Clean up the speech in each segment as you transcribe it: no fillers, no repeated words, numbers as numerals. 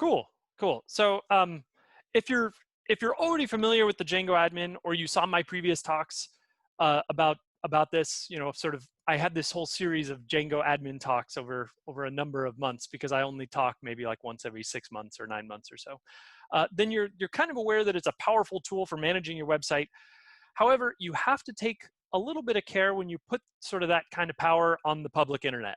Cool, cool. So if you're if you're already familiar with the Django-admin, or you saw my previous talks about this, sort of, I had this whole series of Django-admin talks over a number of months, because I only talk maybe like once every 6 months or 9 months or so. Then you're kind of aware that it's a powerful tool for managing your website. However, you have to take a little bit of care when you put sort of that kind of power on the public internet.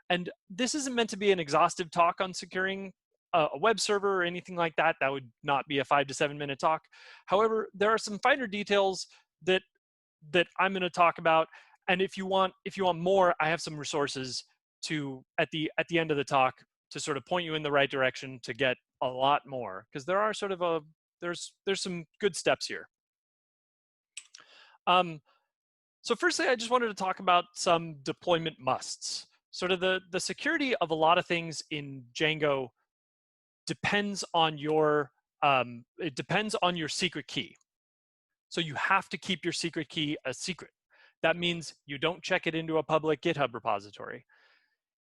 And this isn't meant to be an exhaustive talk on securing a web server or anything like that. That would not be a 5 to 7 minute talk. However, there are some finer details that I'm going to talk about. And if you want more, I have some resources at the end of the talk to sort of point you in the right direction to get a lot more, because there are sort of there's some good steps here. So firstly, I just wanted to talk about some deployment musts. Sort of the security of a lot of things in Django depends on your secret key. So you have to keep your secret key a secret. That means you don't check it into a public GitHub repository.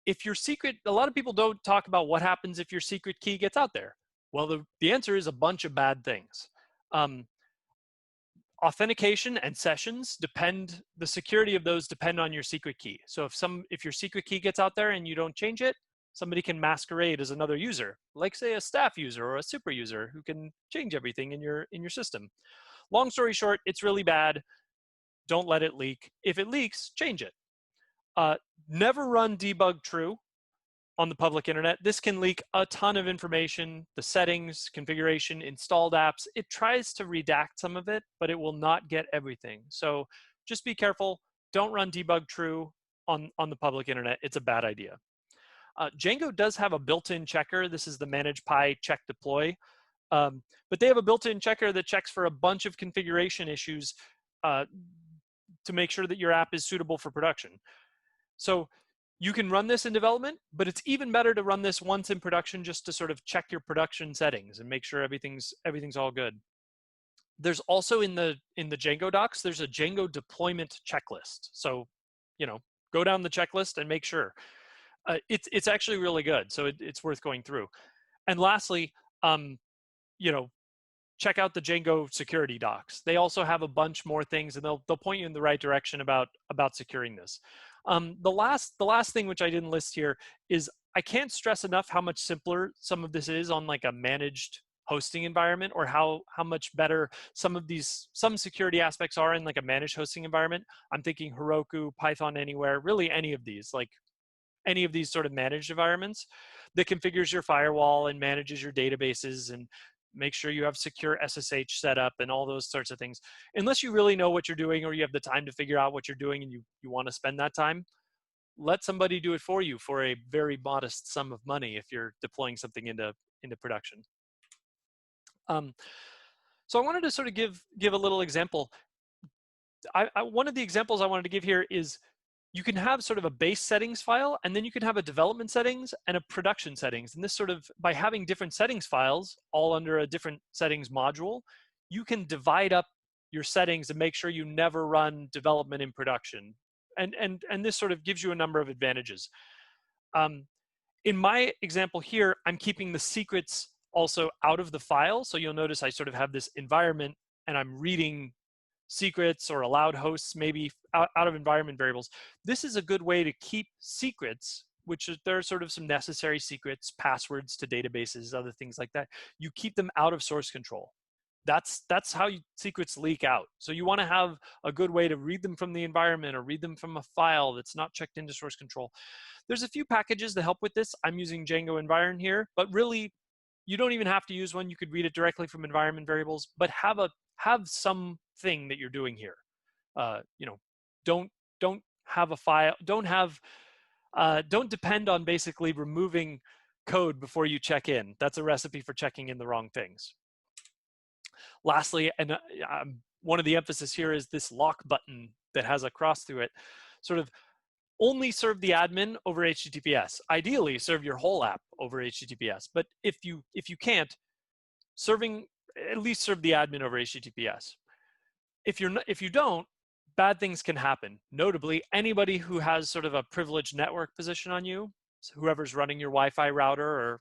If your secret, a lot of people don't talk about what happens if your secret key gets out there. Well, the answer is a bunch of bad things. Authentication and sessions the security of those depend on your secret key. So if your secret key gets out there and you don't change it, somebody can masquerade as another user, like say a staff user or a super user who can change everything in your system. Long story short, it's really bad. Don't let it leak. If it leaks, change it. Never run debug true on the public internet. This can leak a ton of information, the settings, configuration, installed apps. It tries to redact some of it, but it will not get everything. So just be careful. Don't run debug true on the public internet. It's a bad idea. Django does have a built-in checker. This is the manage pi check deploy. But they have a built-in checker that checks for a bunch of configuration issues to make sure that your app is suitable for production. So you can run this in development, but it's even better to run this once in production, just to sort of check your production settings and make sure everything's all good. There's also in the Django docs, there's a Django deployment checklist. So, go down the checklist and make sure. It's actually really good, so it's worth going through. And lastly, check out the Django security docs. They also have a bunch more things, and they'll point you in the right direction about securing this. The last thing, which I didn't list here, is I can't stress enough how much simpler some of this is on like a managed hosting environment, or how much better some security aspects are in like a managed hosting environment. I'm thinking Heroku, Python Anywhere, really any of these sort of managed environments that configures your firewall and manages your databases and make sure you have secure SSH set up and all those sorts of things. Unless you really know what you're doing, or you have the time to figure out what you're doing and you want to spend that time, let somebody do it for you for a very modest sum of money if you're deploying something into production. So I wanted to sort of give a little example. One of the examples I wanted to give here is you can have sort of a base settings file, and then you can have a development settings and a production settings. And this sort of, by having different settings files all under a different settings module, you can divide up your settings and make sure you never run development in production. And this sort of gives you a number of advantages. In my example here, I'm keeping the secrets also out of the file. So you'll notice I sort of have this environment, and I'm reading secrets or allowed hosts maybe out of environment variables. This is a good way to keep secrets, which is, there are sort of some necessary secrets, passwords to databases, other things like that. You keep them out of source control. That's how secrets leak out. So you want to have a good way to read them from the environment or read them from a file that's not checked into source control. There's a few packages that help with this. I'm using Django Environ here, but really you don't even have to use one. You could read it directly from environment variables, but have something that you're doing here. Don't have a file. Don't depend on basically removing code before you check in. That's a recipe for checking in the wrong things. Lastly, and one of the emphasis here is this lock button that has a cross through it. Sort of only serve the admin over HTTPS. Ideally, serve your whole app over HTTPS. But if you can't, at least serve the admin over HTTPS. If you don't, bad things can happen. Notably, anybody who has sort of a privileged network position on you, so whoever's running your Wi-Fi router or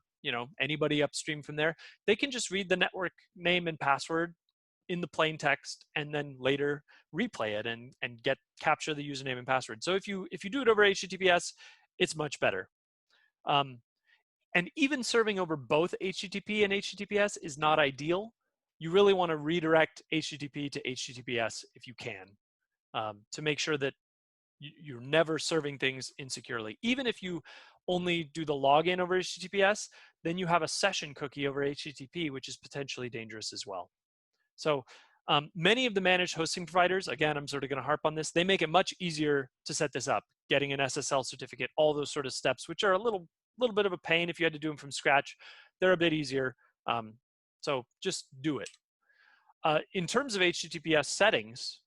anybody upstream from there, they can just read the network name and password in the plain text and then later replay it and capture the username and password. So if you do it over HTTPS, it's much better. And even serving over both HTTP and HTTPS is not ideal. You really want to redirect HTTP to HTTPS if you can, to make sure that you're never serving things insecurely. Even if you only do the login over HTTPS, then you have a session cookie over HTTP, which is potentially dangerous as well. So many of the managed hosting providers, again, I'm sort of going to harp on this, they make it much easier to set this up, getting an SSL certificate, all those sort of steps, which are a little bit of a pain if you had to do them from scratch. They're a bit easier. So just do it. In terms of HTTPS settings,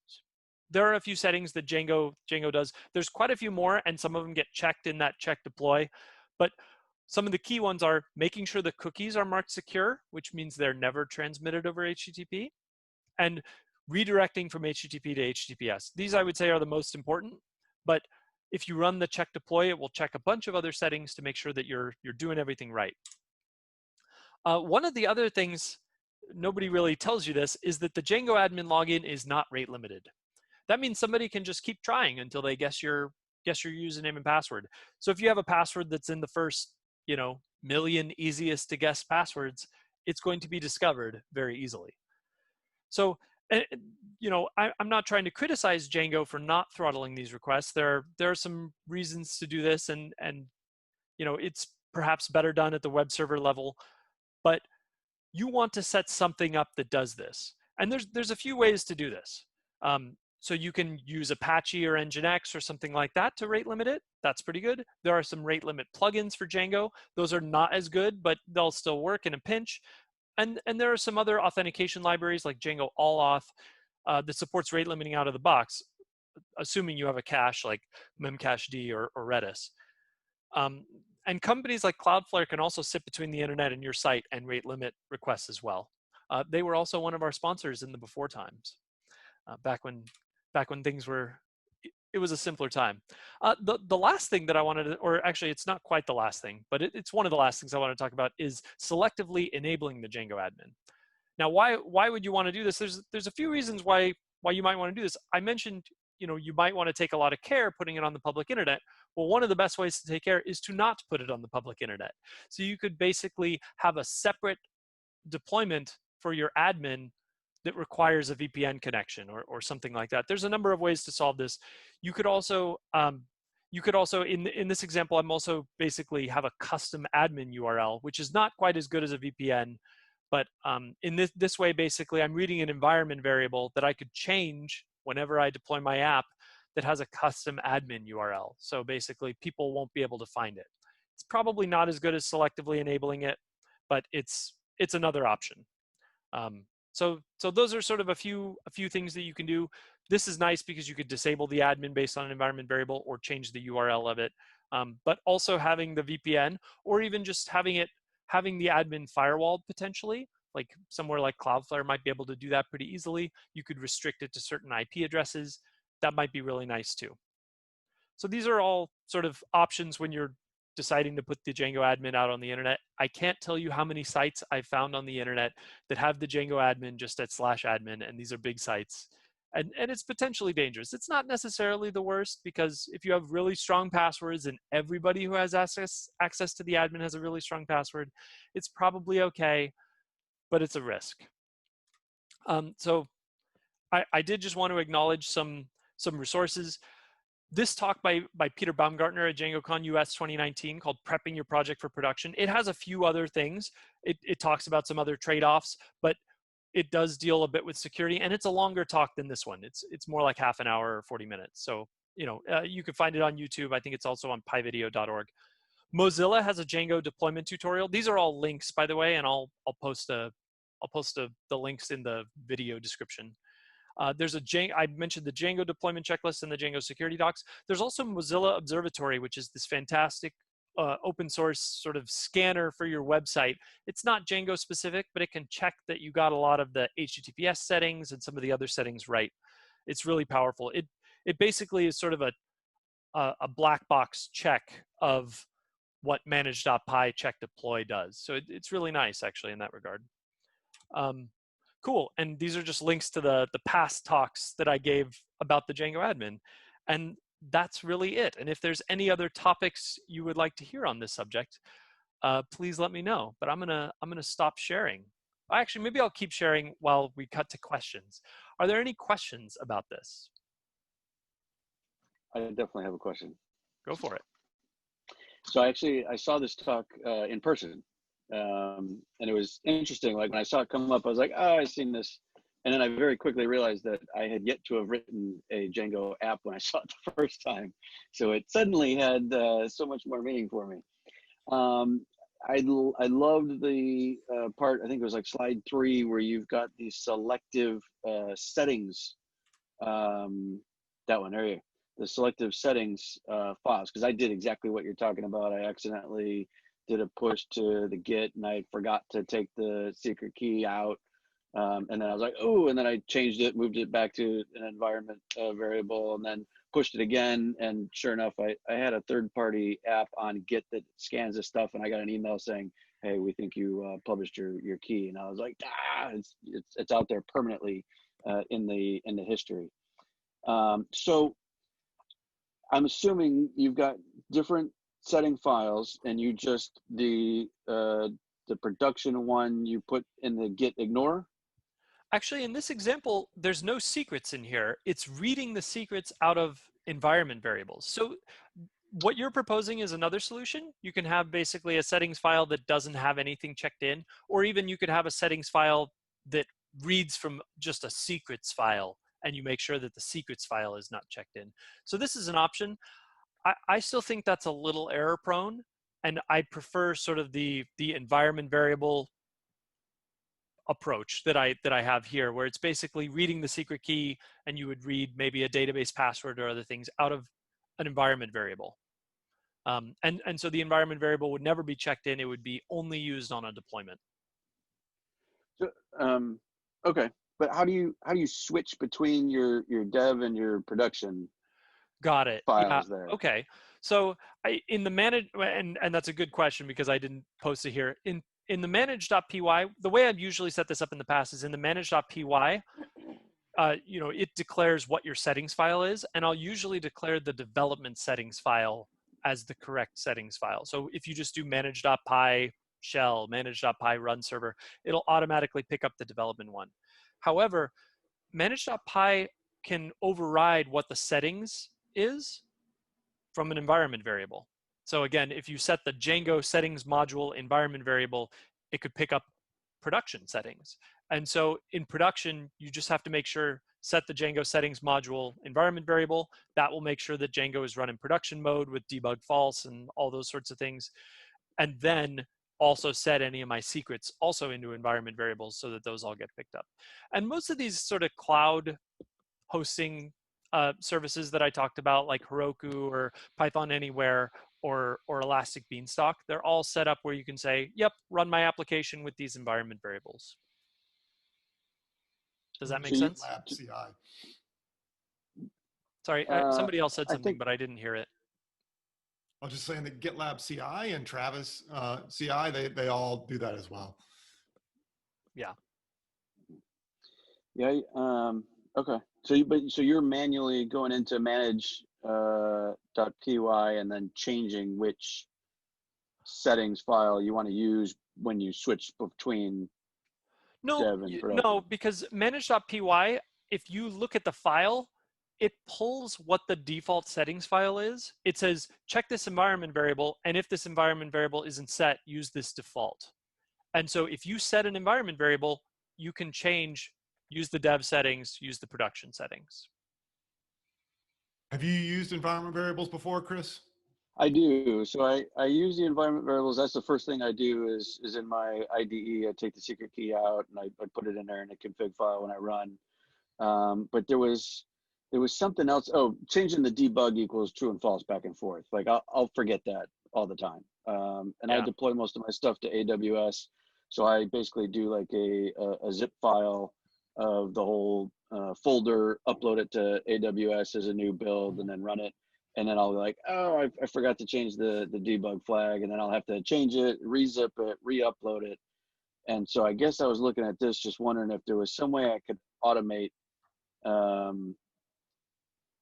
there are a few settings that Django does. There's quite a few more, and some of them get checked in that check deploy. But some of the key ones are making sure the cookies are marked secure, which means they're never transmitted over HTTP, and redirecting from HTTP to HTTPS. These, I would say, are the most important. But if you run the check deploy, it will check a bunch of other settings to make sure that you're doing everything right. One of the other things, nobody really tells you this, is that the Django-admin login is not rate limited. That means somebody can just keep trying until they guess your username and password. So if you have a password that's in the first, million easiest to guess passwords, it's going to be discovered very easily. So, I'm not trying to criticize Django for not throttling these requests. There are some reasons to do this, and it's perhaps better done at the web server level, but you want to set something up that does this. And there's a few ways to do this. So you can use Apache or Nginx or something like that to rate limit it. That's pretty good. There are some rate limit plugins for Django. Those are not as good, but they'll still work in a pinch. And there are some other authentication libraries like Django AllAuth that supports rate limiting out of the box, assuming you have a cache like Memcached or Redis. And companies like Cloudflare can also sit between the internet and your site and rate limit requests as well. They were also one of our sponsors in the before times, back when things were, it was a simpler time. The last thing that I wanted to, or actually it's not quite the last thing, but it's one of the last things I want to talk about, is selectively enabling the Django-admin. Now, why would you want to do this? There's a few reasons why you might want to do this. I mentioned, you might want to take a lot of care putting it on the public internet. Well, one of the best ways to take care is to not put it on the public internet. So you could basically have a separate deployment for your admin that requires a VPN connection or something like that. There's a number of ways to solve this. You could also in this example, I'm also basically have a custom admin URL, which is not quite as good as a VPN, but in this way, basically, I'm reading an environment variable that I could change whenever I deploy my app that has a custom admin URL. So basically, people won't be able to find it. It's probably not as good as selectively enabling it, but it's another option. So those are sort of a few things that you can do. This is nice because you could disable the admin based on an environment variable or change the URL of it. But also having the VPN, or even just having the admin firewalled potentially, like somewhere like Cloudflare might be able to do that pretty easily. You could restrict it to certain IP addresses. That might be really nice too. So these are all sort of options when you're deciding to put the Django-admin out on the internet. I can't tell you how many sites I've found on the internet that have the Django-admin just at /admin, and these are big sites. And it's potentially dangerous. It's not necessarily the worst, because if you have really strong passwords and everybody who has access to the admin has a really strong password, it's probably okay, but it's a risk. So I did just want to acknowledge some resources. This talk by Peter Baumgartner at DjangoCon US 2019 called Prepping Your Project for Production. It has a few other things. It talks about some other trade-offs, but it does deal a bit with security, and it's a longer talk than this one. It's more like half an hour or 40 minutes. So, you can find it on YouTube. I think it's also on pyvideo.org. Mozilla has a Django deployment tutorial. These are all links, by the way, and I'll post the links in the video description. I mentioned the Django deployment checklist and the Django security docs. There's also Mozilla Observatory, which is this fantastic open source sort of scanner for your website. It's not Django specific, but it can check that you got a lot of the HTTPS settings and some of the other settings right. It's really powerful. It basically is sort of a black box check of what manage.py check deploy does. So it's really nice actually in that regard. Cool, and these are just links to the past talks that I gave about the Django-admin. And that's really it. And if there's any other topics you would like to hear on this subject, please let me know. But I'm gonna stop sharing. Actually, maybe I'll keep sharing while we cut to questions. Are there any questions about this? I definitely have a question. Go for it. So I saw this talk in person, and it was interesting. Like when I saw it come up, I was like, oh, I've seen this. And then I very quickly realized that I had yet to have written a Django app when I saw it the first time. So it suddenly had so much more meaning for me. I loved the part, I think it was like slide 3, where you've got these selective settings. That one, there you go. The selective settings files, because I did exactly what you're talking about. I accidentally did a push to the Git and I forgot to take the secret key out. And then I was like, oh, and then I changed it, moved it back to an environment variable, and then pushed it again. And sure enough, I had a third-party app on Git that scans this stuff, and I got an email saying, hey, we think you published your key. And I was like, it's out there permanently in the history. So I'm assuming you've got different setting files, and you just the production one you put in the Git ignore. Actually, in this example, there's no secrets in here. It's reading the secrets out of environment variables. So what you're proposing is another solution. You can have basically a settings file that doesn't have anything checked in, or even you could have a settings file that reads from just a secrets file, and you make sure that the secrets file is not checked in. So this is an option. I still think that's a little error prone, and I prefer sort of the environment variable approach that I have here, where it's basically reading the secret key, and you would read maybe a database password or other things out of an environment variable. And so the environment variable would never be checked in. It would be only used on a deployment. So, okay, but how do you switch between your dev and your production? Got it. Files Yeah. there. Okay. So in the manage, and that's a good question because I didn't post it here. In the manage.py, the way I've usually set this up in the past is in the manage.py, it declares what your settings file is, and I'll usually declare the development settings file as the correct settings file. So if you just do manage.py shell, manage.py run server, it'll automatically pick up the development one. However, manage.py can override what the settings is from an environment variable. So again, if you set the Django settings module environment variable, it could pick up production settings. And so in production, you just have to make sure, set the Django settings module environment variable. That will make sure that Django is run in production mode with debug false and all those sorts of things. And then also set any of my secrets also into environment variables so that those all get picked up. And most of these sort of cloud hosting services that I talked about, like Heroku or Python Anywhere or Elastic Beanstalk, they're all set up where you can say, yep, run my application with these environment variables. Does that make sense? GitLab CI. Sorry, somebody else said something, but I didn't hear it. I was just saying that GitLab CI and Travis CI, they all do that as well. Yeah. Yeah. Okay. So you're manually going into manage .py and then changing which settings file you want to use when you switch between dev and production. No, because manage.py, if you look at the file, it pulls what the default settings file is. It says, check this environment variable, and if this environment variable isn't set, use this default. And so if you set an environment variable, you can change, use the dev settings, use the production settings. Have you used environment variables before, Chris? I do. So I use the environment variables. That's the first thing I do is in my IDE, I take the secret key out and I put it in there in a config file when I run. But there was something else. Oh, changing the debug equals true and false back and forth. Like I'll forget that all the time. And I deploy most of my stuff to AWS. So I basically do like a zip file of the whole folder, upload it to AWS as a new build, and then run it. and then I'll be like, oh, I forgot to change the debug flag, and then I'll have to change it, rezip it, re-upload it. And so I guess I was looking at this, just wondering if there was some way I could automate,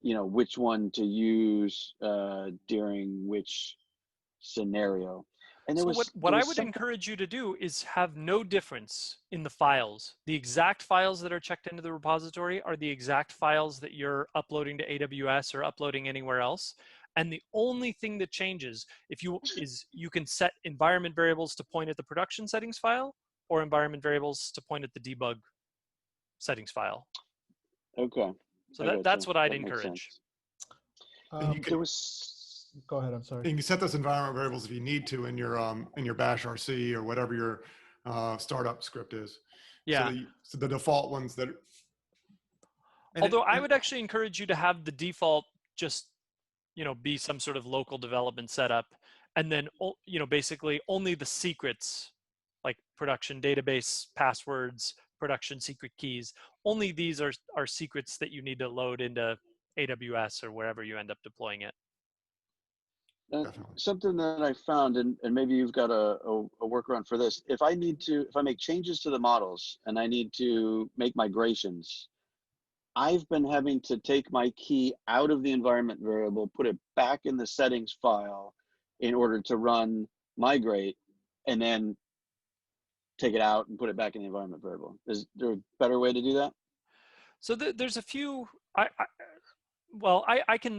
which one to use during which scenario. And So what there I was would something. encourage you to do is have no difference in the files. The exact files that are checked into the repository are the exact files that you're uploading to AWS or uploading anywhere else. And the only thing that changes is you can set environment variables to point at the production settings file or environment variables to point at the debug settings file. Okay, So I gotcha. that's what I'd That makes encourage. sense. And you can, There was. Go ahead. I'm sorry. you can set those environment variables if you need to in your bash RC or whatever your startup script is. Yeah. So the default ones that. Although I would actually encourage you to have the default just, be some sort of local development setup, and then, basically only the secrets, like production database passwords, production secret keys, only these are secrets that you need to load into AWS or wherever you end up deploying it. Definitely. Something that I found, and maybe you've got a workaround for this. If I make changes to the models and I need to make migrations, I've been having to take my key out of the environment variable, put it back in the settings file in order to run migrate, and then take it out and put it back in the environment variable. Is there a better way to do that? So there's a few,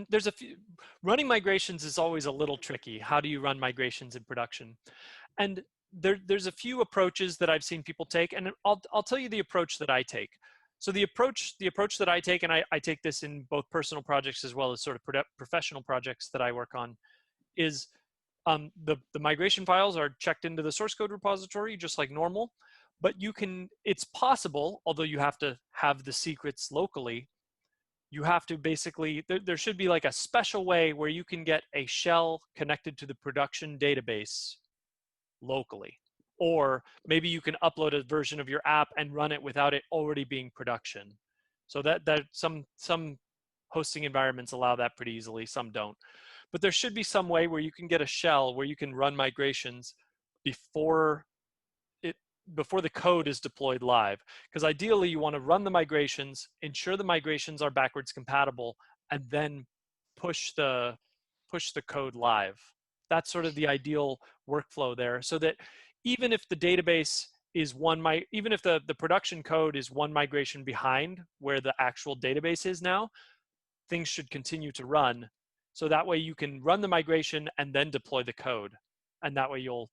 there's a few, running migrations is always a little tricky. How do you run migrations in production? And there's a few approaches that I've seen people take, and I'll tell you the approach that I take. So the approach that I take, and I take this in both personal projects as well as sort of professional projects that I work on, is the migration files are checked into the source code repository just like normal, but it's possible, although you have to have the secrets locally, you have to basically, there should be like a special way where you can get a shell connected to the production database locally. Or maybe you can upload a version of your app and run it without it already being production. So that some hosting environments allow that pretty easily, some don't. But there should be some way where you can get a shell where you can run migrations before the code is deployed live. Because ideally you want to run the migrations, ensure the migrations are backwards compatible, and then push the code live. That's sort of the ideal workflow there, so that even if the database is even if the production code is one migration behind where the actual database is now, things should continue to run. So that way you can run the migration and then deploy the code. And that way you'll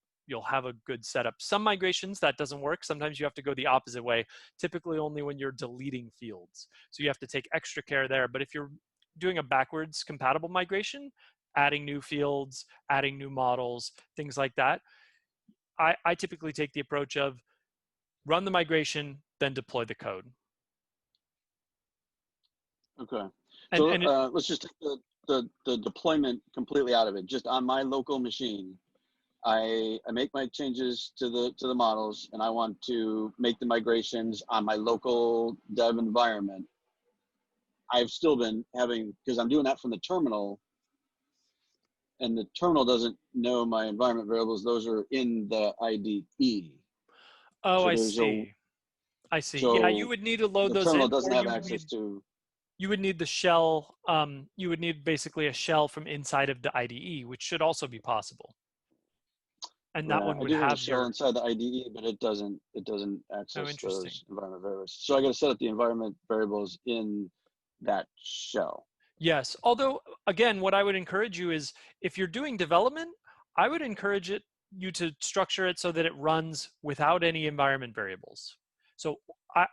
have a good setup. Some migrations that doesn't work. Sometimes you have to go the opposite way, typically only when you're deleting fields. So you have to take extra care there. But if you're doing a backwards compatible migration, adding new fields, adding new models, things like that, I typically take the approach of run the migration, then deploy the code. Okay. So And let's just take the deployment completely out of it. Just on my local machine, I make my changes to the models, and I want to make the migrations on my local dev environment. I've still been having, because I'm doing that from the terminal, and the terminal doesn't know my environment variables. Those are in the IDE. oh, So I see. So Yeah, you would need to load the those terminal in, doesn't or have access to. you would need the shell. You would need basically a shell from inside of the IDE, which should also be possible. And that Yeah, one I would do have a have shell your. inside the IDE, but it doesn't Oh, access interesting. those environment variables. So I got to set up the environment variables in that shell. Yes. Although, again, what I would encourage you is if you're doing development, I would encourage you to structure it so that it runs without any environment variables. So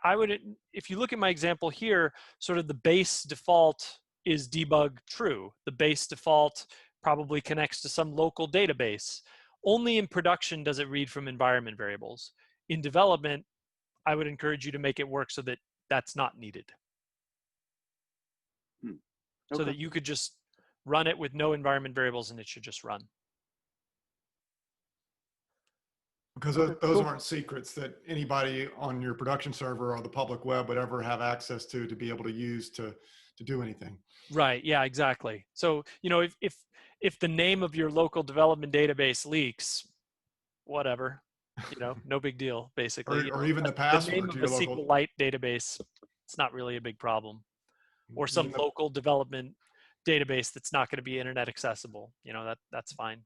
I would, if you look at my example here, sort of the base default is debug true. The base default probably connects to some local database. Only in production does it read from environment variables. In development, I would encourage you to make it work so that that's not needed. Okay. So that you could just run it with no environment variables and it should just run. Because those aren't secrets that anybody on your production server or the public web would ever have access to be able to use to to do anything. Right. Yeah, exactly. So, you know, if the name of your local development database leaks, whatever, you know, no big deal, basically. You Or know, even the the name password to of a your local, SQLite database, it's not really a big problem. Or some even the, local development database that's not going to be internet accessible. You know, that's fine.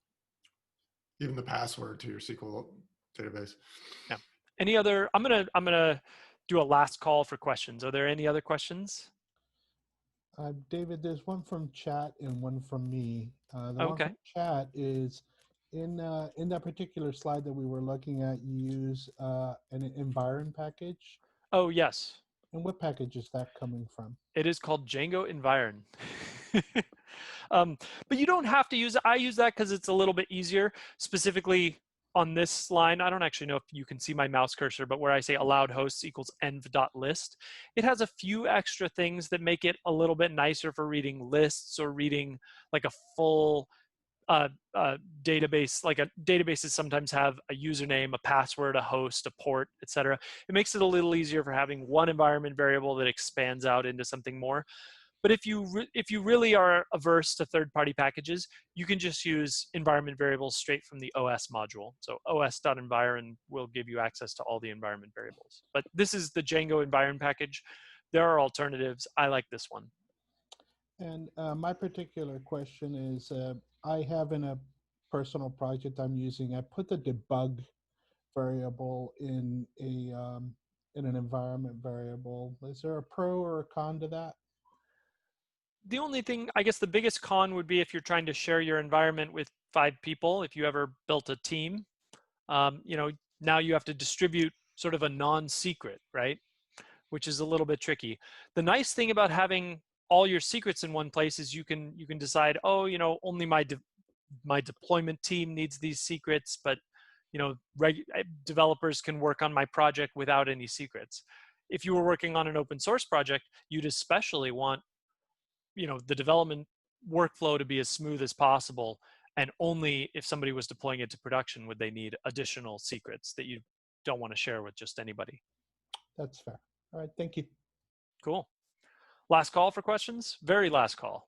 even the password to your SQL database. Yeah. Any other, I'm gonna do a last call for questions. Are there any other questions? David, there's one from chat and one from me. The one Okay. from chat is in that particular slide that we were looking at, you use an environ package. Oh, yes. And what package is that coming from? It is called Django-admin. But you don't have to use it. I use that because it's a little bit easier. Specifically on this line, I don't actually know if you can see my mouse cursor, but where I say allowed hosts equals env.list, it has a few extra things that make it a little bit nicer for reading lists or reading like a full database. Like databases sometimes have a username, a password, a host, a port, etc. It makes it a little easier for having one environment variable that expands out into something more. But if you really are averse to third-party packages, you can just use environment variables straight from the OS module. So os.environ will give you access to all the environment variables. But this is the Django environ package. There are alternatives. I like this one. And my particular question is, I have in a personal project I'm using, I put the debug variable in an environment variable. Is there a pro or a con to that? The only thing, I guess the biggest con would be if you're trying to share your environment with 5 people, if you ever built a team, you know, now you have to distribute sort of a non-secret, right? Which is a little bit tricky. The nice thing about having all your secrets in one place is you can decide, oh, you know, only my deployment team needs these secrets, but you know, developers can work on my project without any secrets. If you were working on an open source project, you'd especially want, you know, the development workflow to be as smooth as possible, and only if somebody was deploying it to production would they need additional secrets that you don't want to share with just anybody. That's fair. All right, thank you. Cool. Last call for questions? Very last call.